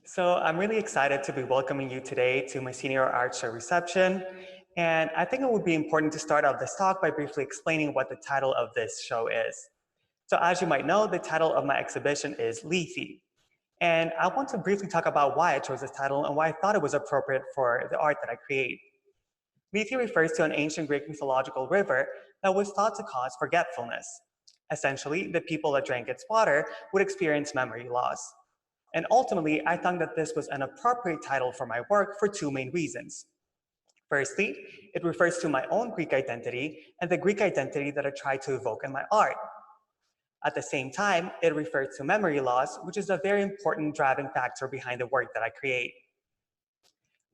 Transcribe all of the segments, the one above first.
So I'm really excited to be welcoming you today to my senior art show reception. And I think it would be important to start out this talk by briefly explaining what the title of this show is. So as you might know, the title of my exhibition is Lewy. And I want to briefly talk about why I chose this title and why I thought it was appropriate for the art that I create. Lethe refers to an ancient Greek mythological river that was thought to cause forgetfulness. Essentially, the people that drank its water would experience memory loss. And ultimately, I thought that this was an appropriate title for my work for two main reasons. Firstly, it refers to my own Greek identity and the Greek identity that I try to evoke in my art. At the same time, it refers to memory loss, which is a very important driving factor behind the work that I create.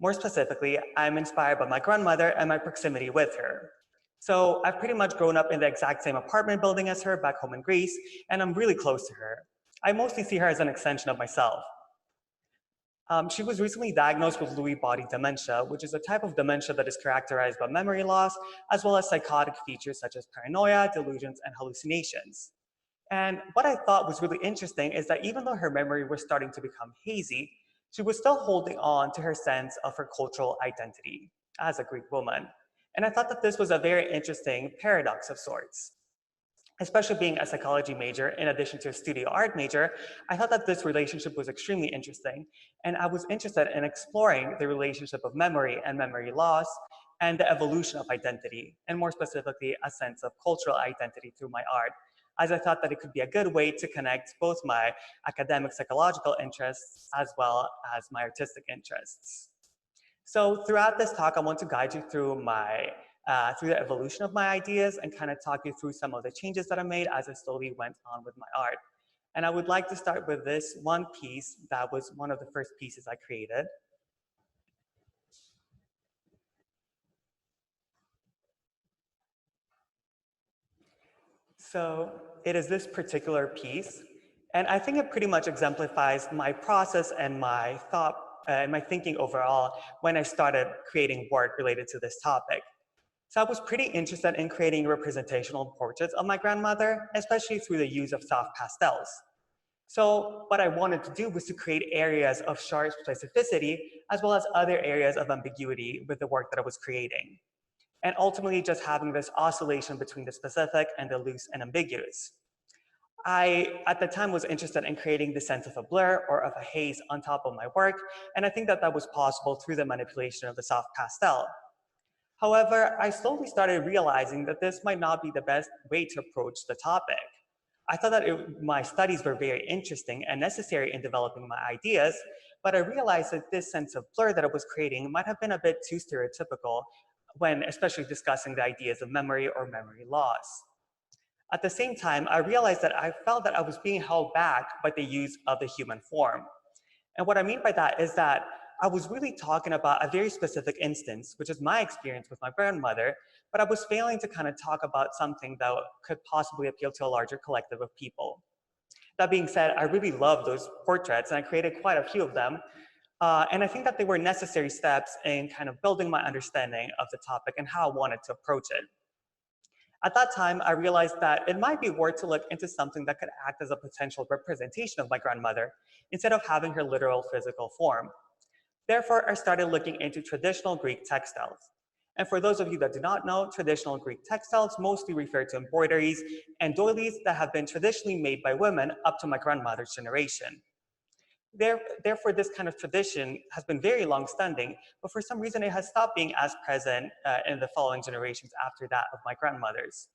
More specifically, I'm inspired by my grandmother and my proximity with her. So I've pretty much grown up in the exact same apartment building as her back home in Greece, and I'm really close to her. I mostly see her as an extension of myself. She was recently diagnosed with Lewy body dementia, which is a type of dementia that is characterized by memory loss, as well as psychotic features such as paranoia, delusions, and hallucinations. And what I thought was really interesting is that even though her memory was starting to become hazy, she was still holding on to her sense of her cultural identity as a Greek woman. And I thought that this was a very interesting paradox of sorts. Especially being a psychology major in addition to a studio art major, I thought that this relationship was extremely interesting. And I was interested in exploring the relationship of memory and memory loss and the evolution of identity, and more specifically, a sense of cultural identity through my art, as I thought that it could be a good way to connect both my academic psychological interests as well as my artistic interests. So throughout this talk, I want to guide you through through the evolution of my ideas and kind of talk you through some of the changes that I made as I slowly went on with my art. And I would like to start with this one piece that was one of the first pieces I created. So it is this particular piece, and I think it pretty much exemplifies my process and my thought and my thinking overall when I started creating work related to this topic. So I was pretty interested in creating representational portraits of my grandmother, especially through the use of soft pastels. So what I wanted to do was to create areas of sharp specificity as well as other areas of ambiguity with the work that I was creating. And ultimately just having this oscillation between the specific and the loose and ambiguous. I, at the time, was interested in creating the sense of a blur or of a haze on top of my work, and I think that that was possible through the manipulation of the soft pastel. However, I slowly started realizing that this might not be the best way to approach the topic. I thought that my studies were very interesting and necessary in developing my ideas, but I realized that this sense of blur that I was creating might have been a bit too stereotypical when especially discussing the ideas of memory or memory loss. At the same time, I realized that I felt that I was being held back by the use of the human form. And what I mean by that is that I was really talking about a very specific instance, which is my experience with my grandmother, but I was failing to kind of talk about something that could possibly appeal to a larger collective of people. That being said, I really love those portraits and I created quite a few of them. And I think that they were necessary steps in kind of building my understanding of the topic and how I wanted to approach it. At that time, I realized that it might be worth to look into something that could act as a potential representation of my grandmother instead of having her literal physical form. Therefore, I started looking into traditional Greek textiles. And for those of you that do not know, traditional Greek textiles mostly refer to embroideries and doilies that have been traditionally made by women up to my grandmother's generation. Therefore, this kind of tradition has been very long-standing, but for some reason it has stopped being as present in the following generations after that of my grandmother's.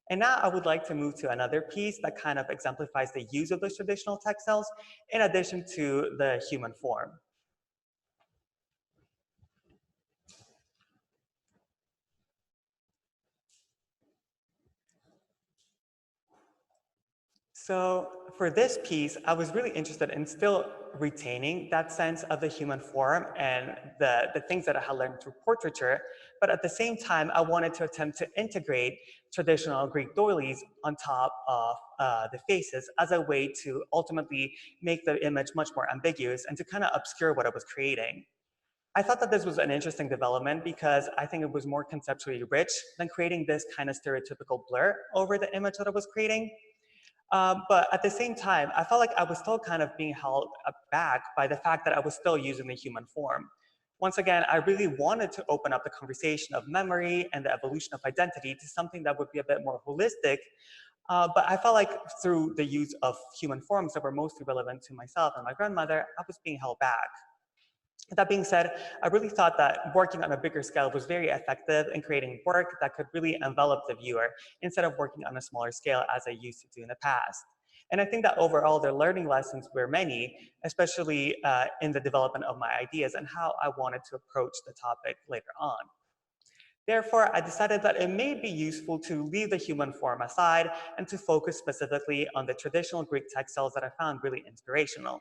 And now I would like to move to another piece that kind of exemplifies the use of those traditional textiles in addition to the human form. So for this piece, I was really interested in still retaining that sense of the human form and the things that I had learned through portraiture, but at the same time, I wanted to attempt to integrate traditional Greek doilies on top of the faces as a way to ultimately make the image much more ambiguous and to kind of obscure what I was creating. I thought that this was an interesting development because I think it was more conceptually rich than creating this kind of stereotypical blur over the image that I was creating. But at the same time, I felt like I was still kind of being held back by the fact that I was still using the human form. Once again, I really wanted to open up the conversation of memory and the evolution of identity to something that would be a bit more holistic. But I felt like through the use of human forms that were mostly relevant to myself and my grandmother, I was being held back. That being said, I really thought that working on a bigger scale was very effective in creating work that could really envelop the viewer instead of working on a smaller scale as I used to do in the past. And I think that overall the learning lessons were many, especially in the development of my ideas and how I wanted to approach the topic later on. Therefore, I decided that it may be useful to leave the human form aside and to focus specifically on the traditional Greek textiles that I found really inspirational.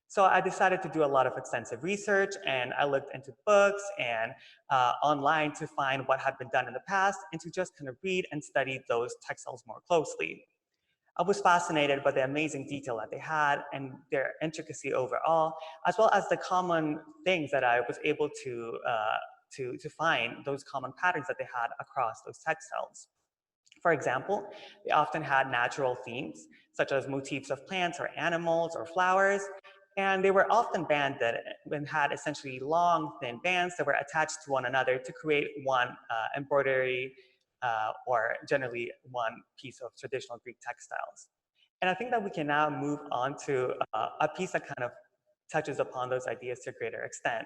So I decided to do a lot of extensive research, and I looked into books and online to find what had been done in the past and to just kind of read and study those textiles more closely. I was fascinated by the amazing detail that they had and their intricacy overall, as well as the common things that I was able to find, those common patterns that they had across those textiles. For example, they often had natural themes, such as motifs of plants or animals or flowers, and they were often banded and had essentially long, thin bands that were attached to one another to create one embroidery or generally one piece of traditional Greek textiles. And I think that we can now move on to a piece that kind of touches upon those ideas to a greater extent.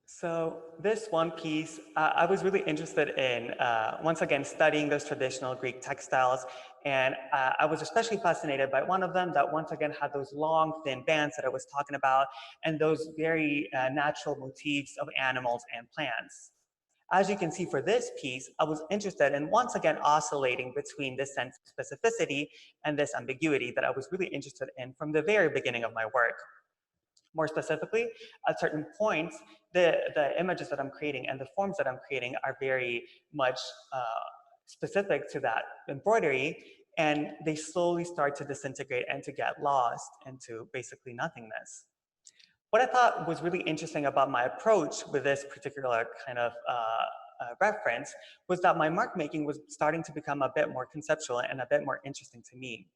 So this one piece, I was really interested in, once again, studying those traditional Greek textiles. And I was especially fascinated by one of them that once again had those long, thin bands that I was talking about and those very natural motifs of animals and plants. As you can see for this piece, I was interested in once again oscillating between this sense of specificity and this ambiguity that I was really interested in from the very beginning of my work. More specifically, at certain points, the images that I'm creating and the forms that I'm creating are very much specific to that embroidery, and they slowly start to disintegrate and to get lost into basically nothingness. What I thought was really interesting about my approach with this particular kind of reference was that my mark making was starting to become a bit more conceptual and a bit more interesting to me.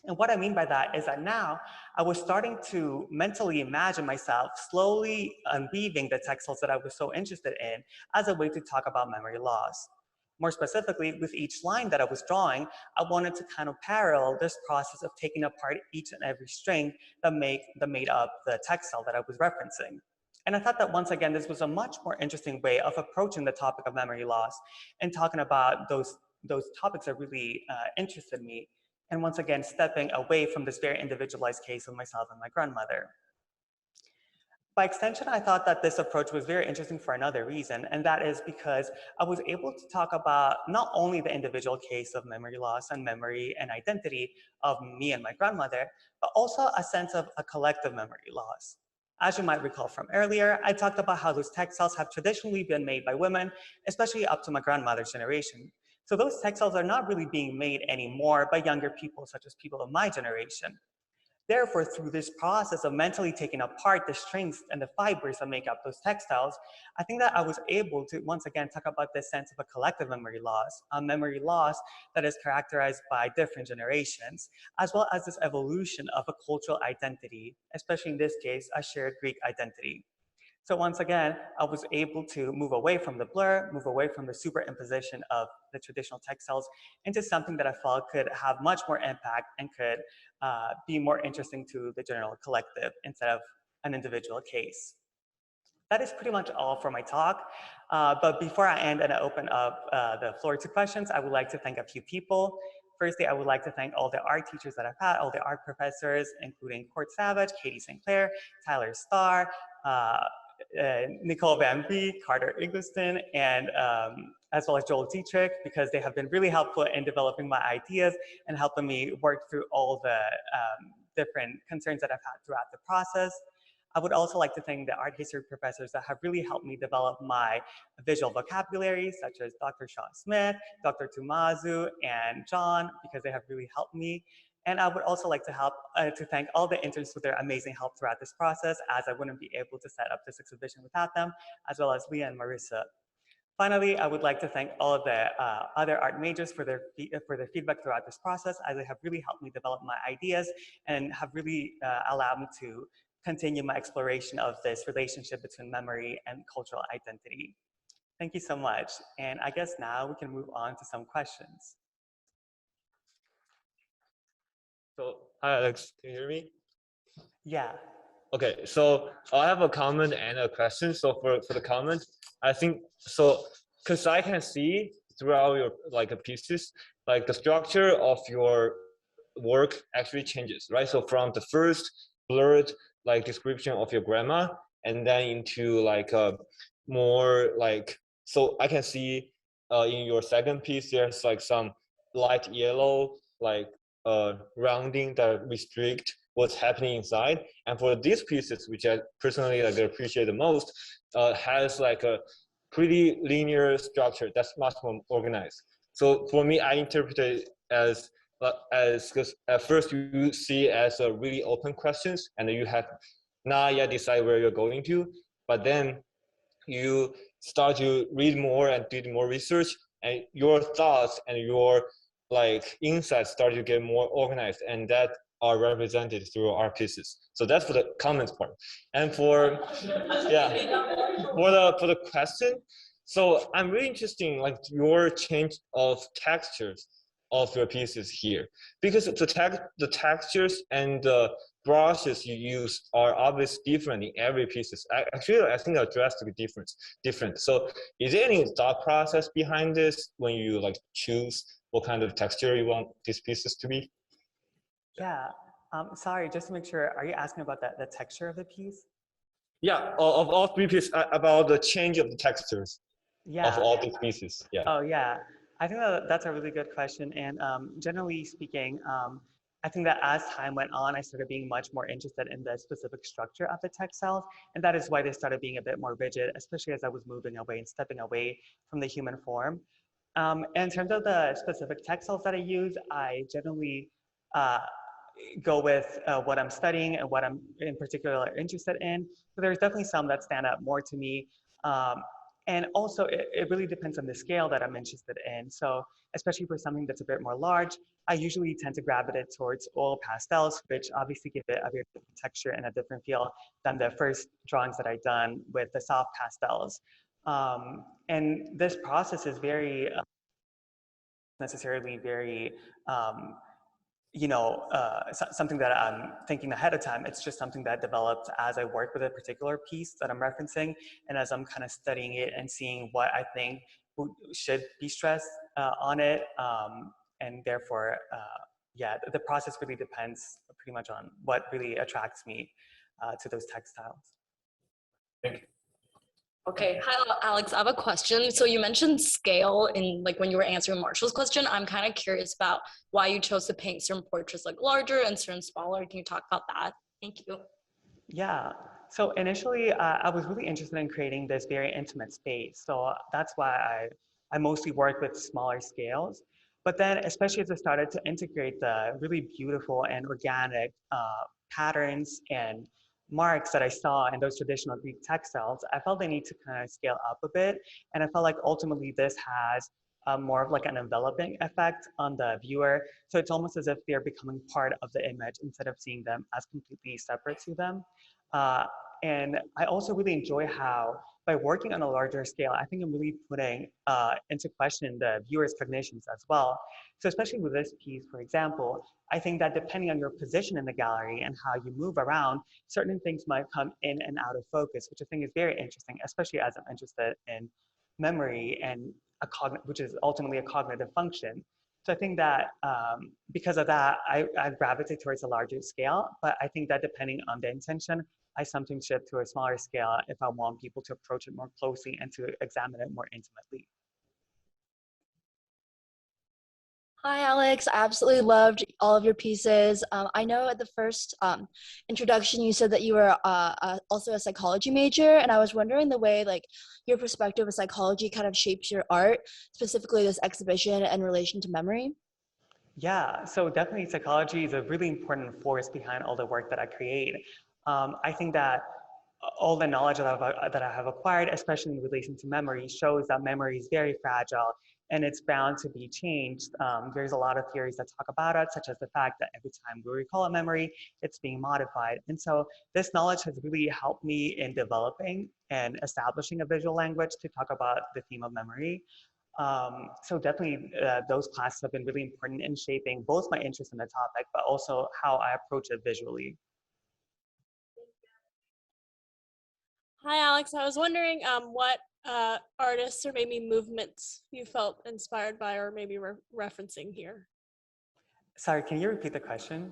And what I mean by that is that now I was starting to mentally imagine myself slowly unweaving the textiles that I was so interested in as a way to talk about memory loss. More specifically, with each line that I was drawing, I wanted to kind of parallel this process of taking apart each and every string that made up the textile that I was referencing. And I thought that once again, this was a much more interesting way of approaching the topic of memory loss and talking about those topics that really interested me, and once again, stepping away from this very individualized case of myself and my grandmother. By extension, I thought that this approach was very interesting for another reason, and that is because I was able to talk about not only the individual case of memory loss and memory and identity of me and my grandmother, but also a sense of a collective memory loss. As you might recall from earlier, I talked about how those textiles have traditionally been made by women, especially up to my grandmother's generation. So those textiles are not really being made anymore by younger people, such as people of my generation. Therefore, through this process of mentally taking apart the strings and the fibers that make up those textiles, I think that I was able to once again talk about this sense of a collective memory loss, a memory loss that is characterized by different generations, as well as this evolution of a cultural identity, especially in this case, a shared Greek identity. So once again, I was able to move away from the blur, move away from the superimposition of the traditional textiles into something that I felt could have much more impact and could be more interesting to the general collective instead of an individual case. That is pretty much all for my talk. But before I end and I open up the floor to questions, I would like to thank a few people. Firstly, I would like to thank all the art teachers that I've had, all the art professors, including Court Savage, Katie St. Clair, Tyler Starr, Nicole Van Beek, Carter Eggleston, and as well as Joel Dietrich, because they have been really helpful in developing my ideas and helping me work through all the different concerns that I've had throughout the process. I would also like to thank the art history professors that have really helped me develop my visual vocabulary, such as Dr. Shaw Smith, Dr. Tumazu, and John, because they have really helped me. And I would also like to thank all the interns for their amazing help throughout this process, as I wouldn't be able to set up this exhibition without them, as well as Leah and Marissa. Finally, I would like to thank all of the other art majors for their feedback throughout this process, as they have really helped me develop my ideas and have really allowed me to continue my exploration of this relationship between memory and cultural identity. Thank you so much. And I guess now we can move on to some questions. So, hi Alex, can you hear me? Yeah. Okay, so I have a comment and a question. So for the comment, I think, so, because I can see throughout your pieces, like the structure of your work actually changes, right? So from the first blurred description of your grandma, and then into like a more so I can see in your second piece there's like some light yellow rounding that restrict what's happening inside. And for these pieces, which I personally appreciate the most, has like a pretty linear structure that's much more organized. So for me, I interpret it as because at first you see it as a really open questions, and you have not yet decided where you're going to, but then you start to read more and do more research, and your thoughts and your insights start to get more organized, and that are represented through our pieces. So that's for the comments part. And for for the question, so I'm really interested in your change of textures of your pieces here, because the textures and the brushes you use are obviously different in every pieces. Actually, I think they're drastically different. So is there any thought process behind this when you choose what kind of texture you want these pieces to be? Yeah. Sorry, just to make sure, are you asking about the texture of the piece? Yeah, of all three pieces, about the change of the textures of all these pieces. Yeah. Oh, yeah. I think that's a really good question. And generally speaking, I think that as time went on, I started being much more interested in the specific structure of the textiles. And that is why they started being a bit more rigid, especially as I was moving away and stepping away from the human form. In terms of the specific textiles that I use, I generally go with what I'm studying and what I'm in particular interested in. So there's definitely some that stand out more to me. And also, it really depends on the scale that I'm interested in. So especially for something that's a bit more large, I usually tend to gravitate towards oil pastels, which obviously give it a very different texture and a different feel than the first drawings that I've done with the soft pastels. And this process is very necessarily very something that I'm thinking ahead of time. It's just something that developed as I work with a particular piece that I'm referencing, and as I'm kind of studying it and seeing what I think should be stressed on it. And therefore, the process really depends pretty much on what really attracts me to those textiles. Thank you. Okay, hi Alex, I have a question. So you mentioned scale in when you were answering Marshall's question. I'm kind of curious about why you chose to paint certain portraits larger and certain smaller. Can you talk about that? Thank you. Yeah, so initially I was really interested in creating this very intimate space. So that's why I mostly work with smaller scales. But then, especially as I started to integrate the really beautiful and organic patterns and marks that I saw in those traditional Greek textiles, I felt the need to kind of scale up a bit. And I felt like ultimately this has more of an enveloping effect on the viewer. So it's almost as if they're becoming part of the image instead of seeing them as completely separate to them. And I also really enjoy how by working on a larger scale, I think I'm really putting into question the viewer's cognitions as well. So especially with this piece, for example, I think that depending on your position in the gallery and how you move around, certain things might come in and out of focus, which I think is very interesting, especially as I'm interested in memory and which is ultimately a cognitive function. So I think that because of that, I gravitate towards a larger scale, but I think that depending on the intention, I sometimes shift to a smaller scale if I want people to approach it more closely and to examine it more intimately. Hi, Alex. I absolutely loved all of your pieces. I know at the first introduction, you said that you were also a psychology major, and I was wondering the way your perspective of psychology kind of shapes your art, specifically this exhibition in relation to memory. Yeah, so definitely psychology is a really important force behind all the work that I create. I think that all the knowledge that I have acquired, especially in relation to memory, shows that memory is very fragile and it's bound to be changed. There's a lot of theories that talk about it, such as the fact that every time we recall a memory, it's being modified. And so this knowledge has really helped me in developing and establishing a visual language to talk about the theme of memory. So definitely those classes have been really important in shaping both my interest in the topic, but also how I approach it visually. Hi, Alex. I was wondering what artists or maybe movements you felt inspired by or maybe referencing here. Sorry, can you repeat the question?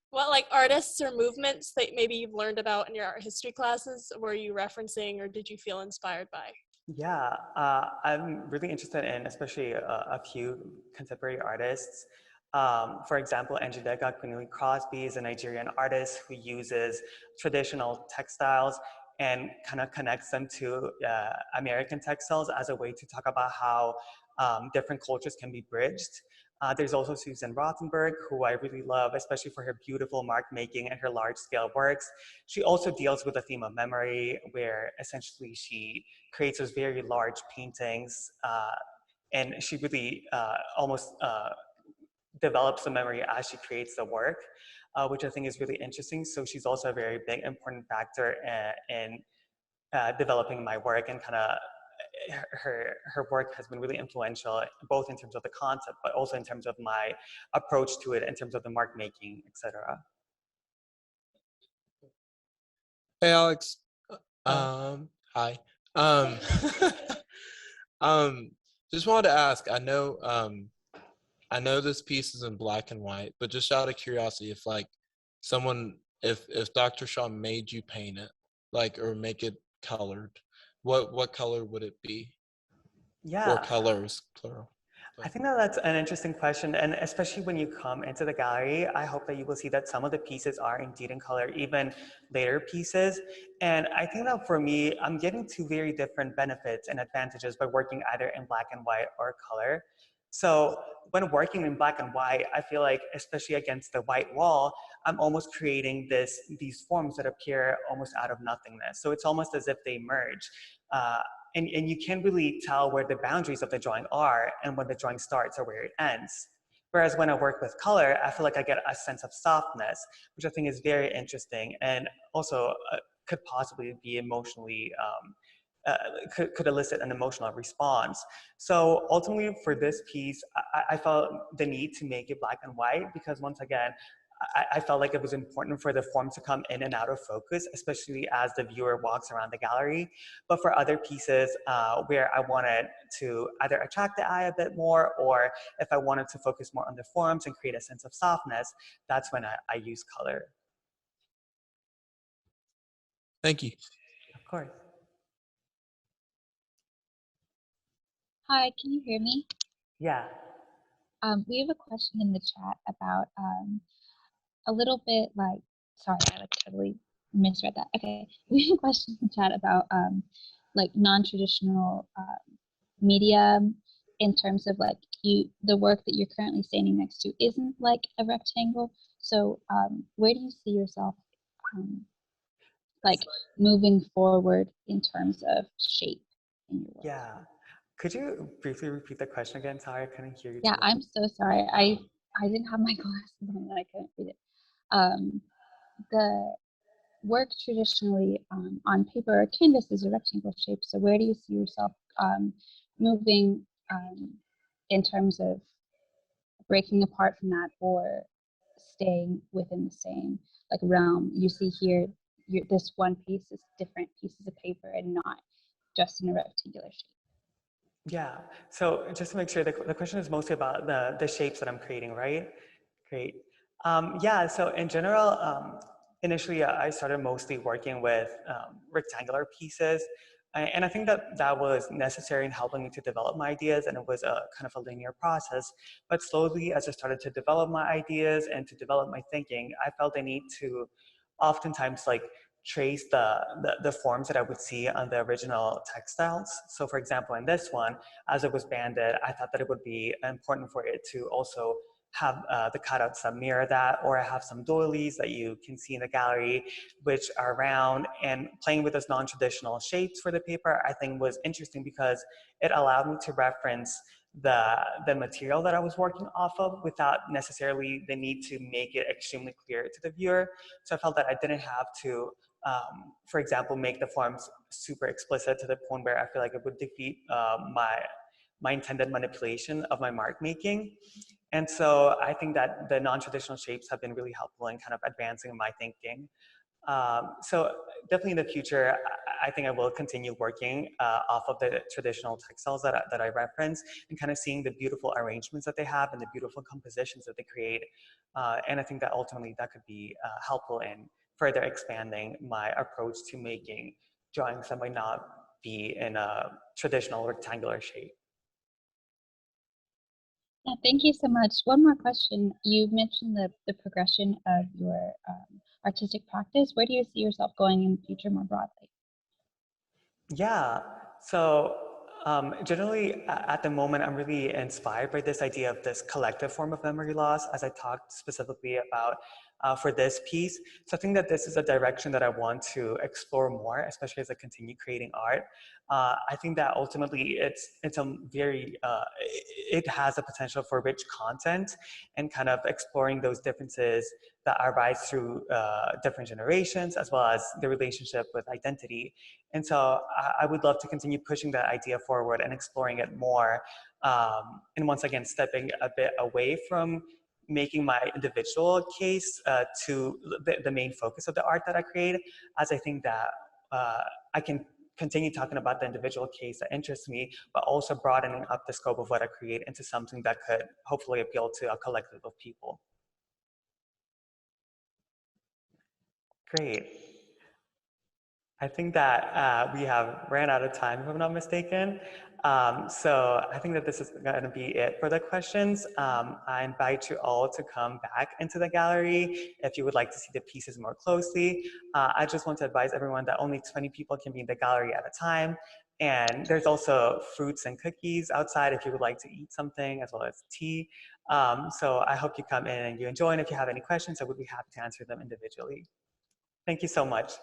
What like artists or movements that maybe you've learned about in your art history classes were you referencing or did you feel inspired by? Yeah, I'm really interested in especially a few contemporary artists. For example, Njideka Quinui Crosby is a Nigerian artist who uses traditional textiles and kind of connects them to American textiles as a way to talk about how different cultures can be bridged. There's also Susan Rothenberg, who I really love, especially for her beautiful mark making and her large scale works. She also deals with the theme of memory, where essentially she creates those very large paintings, and she really almost develops the memory as she creates the work, which I think is really interesting. So she's also a very big, important factor in developing my work, and kind of her work has been really influential, both in terms of the concept, but also in terms of my approach to it, in terms of the mark making, etc. Hey Alex. Oh. Hi. Um just wanted to ask, I know this piece is in black and white, but just out of curiosity, if like someone if Dr. Shaw made you paint it, like or make it colored, what color would it be? Or Yeah. colors, plural. I think that that's an interesting question, and especially when you come into the gallery, I hope that you will see that some of the pieces are indeed in color, even later pieces. And I think that for me, I'm getting two very different benefits and advantages by working either in black and white or color. So when working in black and white, I feel like, especially against the white wall, I'm almost creating these forms that appear almost out of nothingness. So it's almost as if they merge. Uh, and you can't really tell where the boundaries of the drawing are and when the drawing starts or where it ends. Whereas when I work with color, I feel like I get a sense of softness, which I think is very interesting and also could possibly be emotionally, could elicit an emotional response. So ultimately for this piece, I felt the need to make it black and white because once again, I felt like it was important for the form to come in and out of focus, especially as the viewer walks around the gallery. But for other pieces where I wanted to either attract the eye a bit more, or if I wanted to focus more on the forms and create a sense of softness, that's when I use color. Thank you. Of course. Hi, can you hear me? Yeah. We have a question in the chat about a little bit like, sorry, I like totally misread that. Okay, we have a question in the chat about like non-traditional media in terms of like the work that you're currently standing next to isn't like a rectangle. So where do you see yourself like moving forward in terms of shape in your work? Yeah. Could you briefly repeat the question again? Sorry, I couldn't hear you. Yeah, I'm so sorry. I didn't have my glasses on and I couldn't read it. The work traditionally on paper or canvas is a rectangle shape. So where do you see yourself moving in terms of breaking apart from that or staying within the same like realm? You see here, this one piece is different pieces of paper and not just in a rectangular shape. Yeah, so just to make sure, the question is mostly about the shapes that I'm creating, right? Great. Yeah, so in general, initially I started mostly working with rectangular pieces. And I think that that was necessary in helping me to develop my ideas, and it was a kind of a linear process. But slowly, as I started to develop my ideas and to develop my thinking, I felt a need to oftentimes like trace the forms that I would see on the original textiles. So for example, in this one, as it was banded, I thought that it would be important for it to also have the cutouts that mirror that, or I have some doilies that you can see in the gallery, which are round. And playing with those non-traditional shapes for the paper, I think was interesting because it allowed me to reference the material that I was working off of without necessarily the need to make it extremely clear to the viewer. So I felt that I didn't have to, for example, make the forms super explicit to the point where I feel like it would defeat my intended manipulation of my mark making. And so I think that the non-traditional shapes have been really helpful in kind of advancing my thinking. So definitely in the future, I think I will continue working off of the traditional textiles that I reference, and kind of seeing the beautiful arrangements that they have and the beautiful compositions that they create. And I think that ultimately that could be helpful in further expanding my approach to making drawings that might not be in a traditional rectangular shape. Yeah, thank you so much. One more question. You mentioned the progression of your artistic practice. Where do you see yourself going in the future more broadly? Yeah, so generally at the moment, I'm really inspired by this idea of this collective form of memory loss, as I talked specifically about for this piece. So I think that this is a direction that I want to explore more, especially as I continue creating art. I think that ultimately it's a very, it has a potential for rich content and kind of exploring those differences that arise through different generations, as well as the relationship with identity. And so I would love to continue pushing that idea forward and exploring it more. And once again, stepping a bit away from making my individual case to the main focus of the art that I create, as I think that I can continue talking about the individual case that interests me, but also broadening up the scope of what I create into something that could hopefully appeal to a collective of people. Great. I think that we have ran out of time, if I'm not mistaken. So I think that this is going to be it for the questions. I invite you all to come back into the gallery if you would like to see the pieces more closely. I just want to advise everyone that only 20 people can be in the gallery at a time. And there's also fruits and cookies outside if you would like to eat something, as well as tea. So I hope you come in and you enjoy. And if you have any questions, I would be happy to answer them individually. Thank you so much.